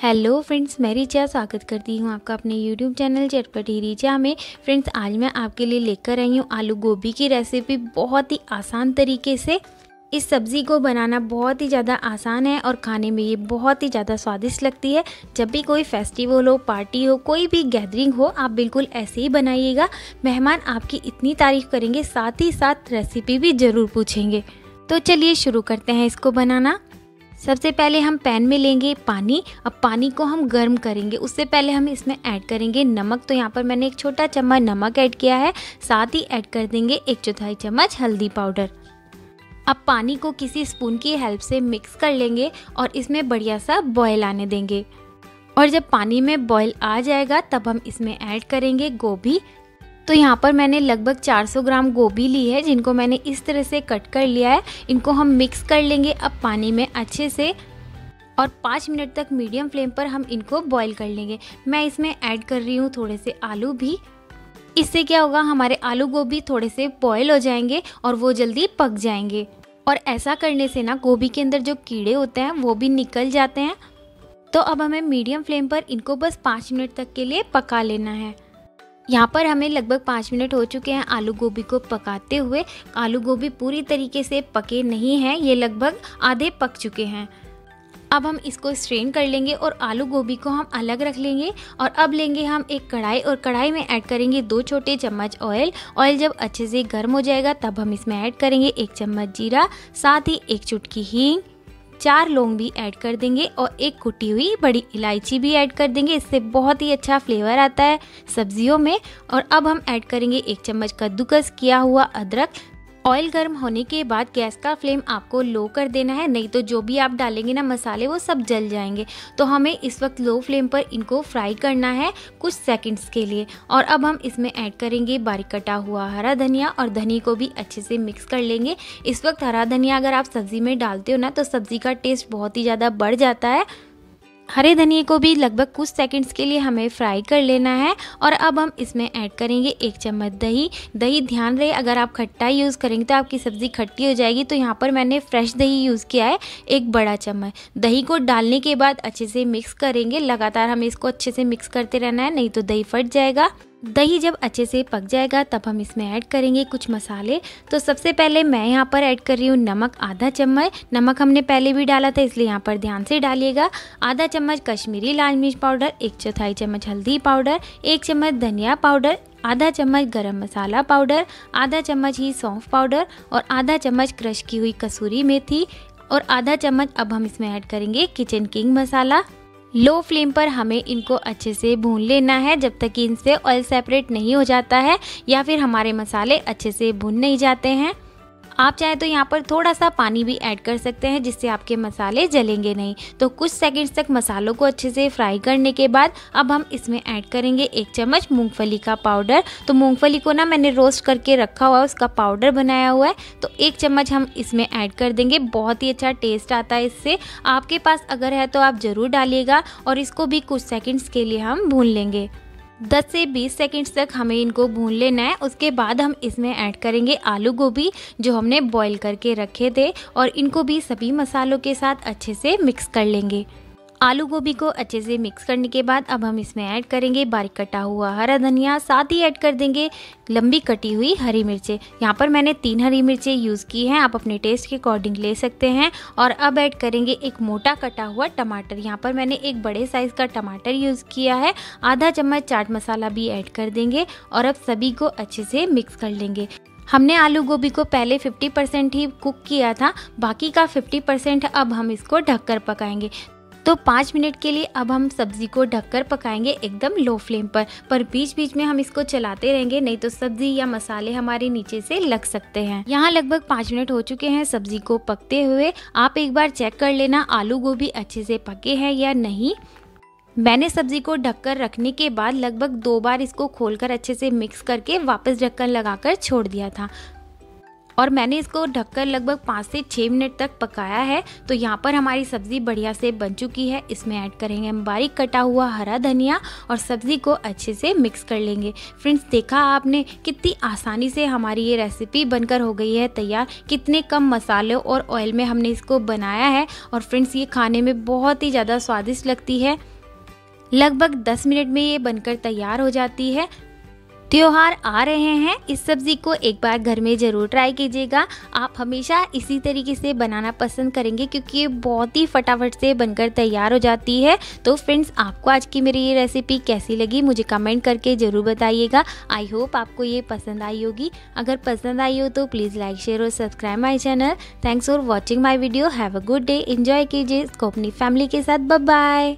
Hello friends, मैं रिचा स्वागत करती हूँ आपका अपने यूट्यूब चैनल चटपटी रिचा में। फ्रेंड्स, आज मैं आपके लिए लेकर आई हूँ आलू गोभी की रेसिपी बहुत ही आसान तरीके से। इस सब्ज़ी को बनाना बहुत ही ज़्यादा आसान है और खाने में ये बहुत ही ज़्यादा स्वादिष्ट लगती है। जब भी कोई फेस्टिवल हो, पार्टी हो, कोई भी गैदरिंग हो, आप बिल्कुल ऐसे ही बनाइएगा। मेहमान आपकी इतनी तारीफ़ करेंगे, साथ ही साथ रेसिपी भी ज़रूर पूछेंगे। तो चलिए शुरू करते हैं इसको बनाना। सबसे पहले हम पैन में लेंगे पानी। अब पानी को हम गर्म करेंगे। उससे पहले हम इसमें ऐड करेंगे नमक। तो यहाँ पर मैंने एक छोटा चम्मच नमक ऐड किया है। साथ ही ऐड कर देंगे 1/4 चम्मच हल्दी पाउडर। अब पानी को किसी स्पून की हेल्प से मिक्स कर लेंगे और इसमें बढ़िया सा बॉयल आने देंगे। और जब पानी में बॉयल आ जाएगा तब हम इसमें ऐड करेंगे गोभी। तो यहाँ पर मैंने लगभग 400 ग्राम गोभी ली है, जिनको मैंने इस तरह से कट कर लिया है। इनको हम मिक्स कर लेंगे अब पानी में अच्छे से और 5 मिनट तक मीडियम फ्लेम पर हम इनको बॉईल कर लेंगे। मैं इसमें ऐड कर रही हूँ थोड़े से आलू भी। इससे क्या होगा, हमारे आलू गोभी थोड़े से बॉईल हो जाएंगे और वो जल्दी पक जाएंगे। और ऐसा करने से ना गोभी के अंदर जो कीड़े होते हैं वो भी निकल जाते हैं। तो अब हमें मीडियम फ्लेम पर इनको बस 5 मिनट तक के लिए पका लेना है। यहाँ पर हमें लगभग 5 मिनट हो चुके हैं आलू गोभी को पकाते हुए। आलू गोभी पूरी तरीके से पके नहीं हैं, ये लगभग आधे पक चुके हैं। अब हम इसको स्ट्रेन कर लेंगे और आलू गोभी को हम अलग रख लेंगे। और अब लेंगे हम एक कढ़ाई और कढ़ाई में ऐड करेंगे 2 छोटे चम्मच ऑयल। ऑयल जब अच्छे से गर्म हो जाएगा तब हम इसमें ऐड करेंगे 1 चम्मच जीरा, साथ ही 1 चुटकी हींग, 4 लौंग भी ऐड कर देंगे और 1 कुटी हुई बड़ी इलायची भी ऐड कर देंगे। इससे बहुत ही अच्छा फ्लेवर आता है सब्जियों में। और अब हम ऐड करेंगे 1 चम्मच कद्दूकस किया हुआ अदरक। ऑयल गर्म होने के बाद गैस का फ्लेम आपको लो कर देना है, नहीं तो जो भी आप डालेंगे ना मसाले वो सब जल जाएंगे। तो हमें इस वक्त लो फ्लेम पर इनको फ्राई करना है कुछ सेकंड्स के लिए। और अब हम इसमें ऐड करेंगे बारीक कटा हुआ हरा धनिया और धनिया को भी अच्छे से मिक्स कर लेंगे। इस वक्त हरा धनिया अगर आप सब्ज़ी में डालते हो ना तो सब्ज़ी का टेस्ट बहुत ही ज़्यादा बढ़ जाता है। हरे धनिए को भी लगभग कुछ सेकंड्स के लिए हमें फ्राई कर लेना है। और अब हम इसमें ऐड करेंगे 1 चम्मच दही। दही ध्यान रहे, अगर आप खट्टा यूज़ करेंगे तो आपकी सब्ज़ी खट्टी हो जाएगी। तो यहाँ पर मैंने फ्रेश दही यूज़ किया है 1 बड़ा चम्मच। दही को डालने के बाद अच्छे से मिक्स करेंगे। लगातार हमें इसको अच्छे से मिक्स करते रहना है, नहीं तो दही फट जाएगा। दही जब अच्छे से पक जाएगा तब हम इसमें ऐड करेंगे कुछ मसाले। तो सबसे पहले मैं यहाँ पर ऐड कर रही हूँ नमक आधा चम्मच। नमक हमने पहले भी डाला था इसलिए यहाँ पर ध्यान से डालिएगा। आधा चम्मच कश्मीरी लाल मिर्च पाउडर, 1/4 चम्मच हल्दी पाउडर, 1 चम्मच धनिया पाउडर, आधा चम्मच गरम मसाला पाउडर, आधा चम्मच ही सौंफ पाउडर और आधा चम्मच क्रश की हुई कसूरी मेथी और आधा चम्मच अब हम इसमें ऐड करेंगे किचन किंग मसाला। लो फ्लेम पर हमें इनको अच्छे से भून लेना है जब तक कि इनसे ऑयल सेपरेट नहीं हो जाता है या फिर हमारे मसाले अच्छे से भून नहीं जाते हैं। आप चाहे तो यहाँ पर थोड़ा सा पानी भी ऐड कर सकते हैं जिससे आपके मसाले जलेंगे नहीं। तो कुछ सेकंड्स तक मसालों को अच्छे से फ्राई करने के बाद अब हम इसमें ऐड करेंगे 1 चम्मच मूंगफली का पाउडर। तो मूंगफली को ना मैंने रोस्ट करके रखा हुआ है, उसका पाउडर बनाया हुआ है। तो 1 चम्मच हम इसमें ऐड कर देंगे। बहुत ही अच्छा टेस्ट आता है इससे। आपके पास अगर है तो आप ज़रूर डालिएगा। और इसको भी कुछ सेकेंड्स के लिए हम भून लेंगे। 10 से 20 सेकंड्स तक हमें इनको भून लेना है। उसके बाद हम इसमें ऐड करेंगे आलू गोभी जो हमने बॉईल करके रखे थे और इनको भी सभी मसालों के साथ अच्छे से मिक्स कर लेंगे। आलू गोभी को अच्छे से मिक्स करने के बाद अब हम इसमें ऐड करेंगे बारीक कटा हुआ हरा धनिया, साथ ही ऐड कर देंगे लंबी कटी हुई हरी मिर्चें। यहाँ पर मैंने 3 हरी मिर्चें यूज़ की हैं, आप अपने टेस्ट के अकॉर्डिंग ले सकते हैं। और अब ऐड करेंगे एक मोटा कटा हुआ टमाटर। यहाँ पर मैंने एक बड़े साइज़ का टमाटर यूज़ किया है। आधा चम्मच चाट मसाला भी ऐड कर देंगे और अब सभी को अच्छे से मिक्स कर लेंगे। हमने आलू गोभी को पहले 50% ही कुक किया था, बाकी का 50% अब हम इसको ढककर पकाएंगे। तो 5 मिनट के लिए अब हम सब्ज़ी को ढककर पकाएंगे एकदम लो फ्लेम पर बीच बीच में हम इसको चलाते रहेंगे, नहीं तो सब्ज़ी या मसाले हमारे नीचे से लग सकते हैं। यहाँ लगभग 5 मिनट हो चुके हैं सब्ज़ी को पकते हुए। आप एक बार चेक कर लेना आलू गोभी अच्छे से पके हैं या नहीं। मैंने सब्ज़ी को ढककर रखने के बाद लगभग 2 बार इसको खोलकर अच्छे से मिक्स करके वापस ढक्कन लगाकर छोड़ दिया था। और मैंने इसको ढककर लगभग 5 से 6 मिनट तक पकाया है। तो यहाँ पर हमारी सब्ज़ी बढ़िया से बन चुकी है। इसमें ऐड करेंगे हम बारीक कटा हुआ हरा धनिया और सब्ज़ी को अच्छे से मिक्स कर लेंगे। फ्रेंड्स, देखा आपने कितनी आसानी से हमारी ये रेसिपी बनकर हो गई है तैयार। कितने कम मसालों और ऑयल में हमने इसको बनाया है और फ्रेंड्स ये खाने में बहुत ही ज़्यादा स्वादिष्ट लगती है। लगभग 10 मिनट में ये बनकर तैयार हो जाती है। त्योहार आ रहे हैं, इस सब्ज़ी को एक बार घर में ज़रूर ट्राई कीजिएगा। आप हमेशा इसी तरीके से बनाना पसंद करेंगे क्योंकि ये बहुत ही फटाफट से बनकर तैयार हो जाती है। तो फ्रेंड्स, आपको आज की मेरी ये रेसिपी कैसी लगी मुझे कमेंट करके ज़रूर बताइएगा। आई होप आपको ये पसंद आई होगी। अगर पसंद आई हो तो प्लीज़ लाइक, शेयर और subscribe my channel. Thanks for watching my video. Have a good day. Enjoy कीजिए इसको अपनी फैमिली के साथ। Bye bye.